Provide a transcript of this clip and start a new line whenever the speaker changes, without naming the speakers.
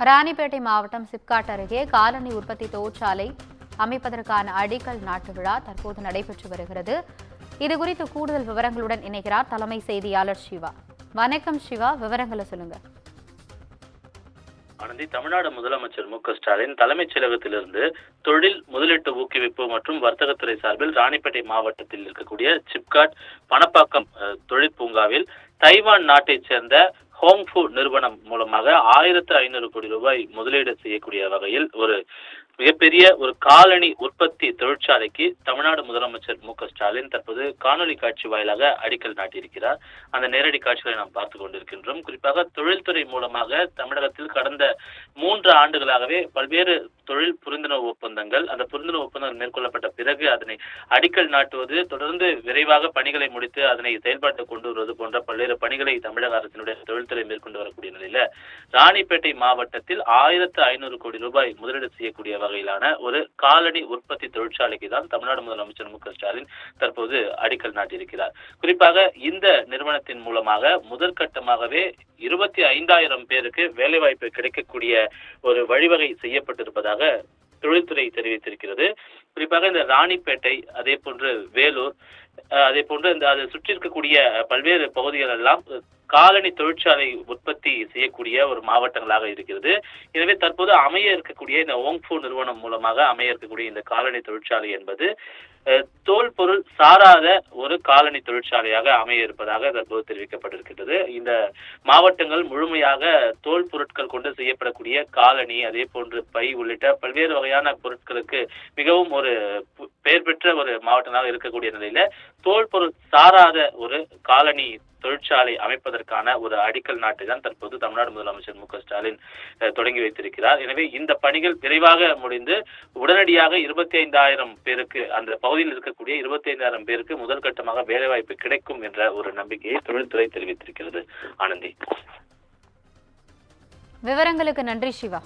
ராணிப்பேட்டை மாவட்டம் சிப்காட் அருகே காலனி உற்பத்தி தொழிற்சாலை அமைப்பதற்கான அடிக்கல் நாட்டு விழா தற்போது நடைபெற்று வருகிறது. இதுகுறித்து கூடுதல் விவரங்களுடன் இணைகிறார் தலைமை செய்தியாளர் சிவா. வணக்கம் சிவா, விவரங்களை சொல்லுங்க.
ஆனந்தி, தமிழ்நாடு முதலமைச்சர் மு.க.ஸ்டாலின் தலைமைச் செயலகத்திலிருந்து தொழில் முதலீட்டு ஊக்குவிப்பு மற்றும் வர்த்தகத்துறை சார்பில் ராணிப்பேட்டை மாவட்டத்தில் இருக்கக்கூடிய சிப்காட் பணப்பாக்கம் தொழிற்பூங்காவில் தைவான் நாட்டைச் சேர்ந்த ஹோங்ஃபு நிறுவனம் மூலமாக 1500 கோடி ரூபாய் முதலீடு செய்யக்கூடிய வகையில் ஒரு மிகப்பெரிய ஒரு காலணி உற்பத்தி தொழிற்சாலைக்கு தமிழ்நாடு முதலமைச்சர் மு.க.ஸ்டாலின் தற்போது காணொலி காட்சி வாயிலாக அடிக்கல் நாட்டியிருக்கிறார். அந்த நேரடி காட்சிகளை நாம் பார்த்து கொண்டிருக்கின்றோம். குறிப்பாக தொழில்துறை மூலமாக தமிழகத்தில் கடந்த 3 ஆண்டுகளாகவே பல்வேறு தொழில் புரிந்துணர்வு ஒப்பந்தங்கள், அந்த புரிந்துணர்வு ஒப்பந்தங்கள் மேற்கொள்ளப்பட்ட பிறகு அதனை அடிக்கல் நாட்டுவது, தொடர்ந்து விரைவாக பணிகளை முடித்து அதனை செயல்பாட்டு கொண்டு வருவது போன்ற பல்வேறு பணிகளை தமிழக அரசினுடைய தொழில்துறை மேற்கொண்டு வரக்கூடிய நிலையில ராணிப்பேட்டை மாவட்டத்தில் 1500 கோடி ரூபாய் முதலீடு செய்யக்கூடிய வகையிலான ஒரு காலணி உற்பத்தி தொழிற்சாலைக்கு தான் தமிழ்நாடு முதலமைச்சர் மு.க.ஸ்டாலின் தற்போது அடிக்கல் நாட்டியிருக்கிறார். குறிப்பாக இந்த நிறுவனத்தின் மூலமாக முதற்கட்டமாகவே 25,000 பேருக்கு வேலைவாய்ப்பு கிடைக்கக்கூடிய ஒரு வழிவகை செய்யப்பட்டிருப்பதாக தொழில்துறை தெரிவித்திருக்கிறது. குறிப்பாக இந்த ராணிப்பேட்டை, அதே போன்று வேலூர், அதே போன்று இந்த அதை சுற்றி இருக்கக்கூடிய பல்வேறு பகுதிகள் எல்லாம் காலனி தொழிற்சாலை உற்பத்தி செய்யக்கூடிய ஒரு மாவட்டங்களாக இருக்கிறது. எனவே தற்போது அமைய இருக்கக்கூடிய இந்த ஹோங்ஃபு நிறுவனம் மூலமாக அமைய இருக்கக்கூடிய இந்த காலனி தொழிற்சாலை என்பது தோல் பொருள் சாராத ஒரு காலனி தொழிற்சாலையாக அமைய இருப்பதாக தற்போது தெரிவிக்கப்பட்டிருக்கிறது. இந்த மாவட்டங்கள் முழுமையாக தோல் பொருட்கள் கொண்டு செய்யப்படக்கூடிய காலனி, அதே போன்று பை உள்ளிட்ட பல்வேறு வகையான பொருட்களுக்கு மிகவும் ஒரு பெயர் பெற்ற ஒரு மாவட்டமாக இருக்கக்கூடிய நிலையில தோல் பொருள் சாராத ஒரு காலனி தொழிற்சாலை அமைப்பதற்கான ஒரு அடிக்கல் நாட்டை தான் தற்போது தமிழ்நாடு முதலமைச்சர் மு.க.ஸ்டாலின் தொடங்கி வைத்திருக்கிறார். எனவே இந்த பணிகள் விரைவாக முடிந்து உடனடியாக 25,000 பேருக்கு, அந்த பகுதியில் இருக்கக்கூடிய 25,000 பேருக்கு முதல் கட்டமாக வேலைவாய்ப்பு கிடைக்கும் என்ற ஒரு நம்பிக்கையை தொழில்துறை தெரிவித்திருக்கிறது. ஆனந்தி,
விவரங்களுக்கு நன்றி சிவா.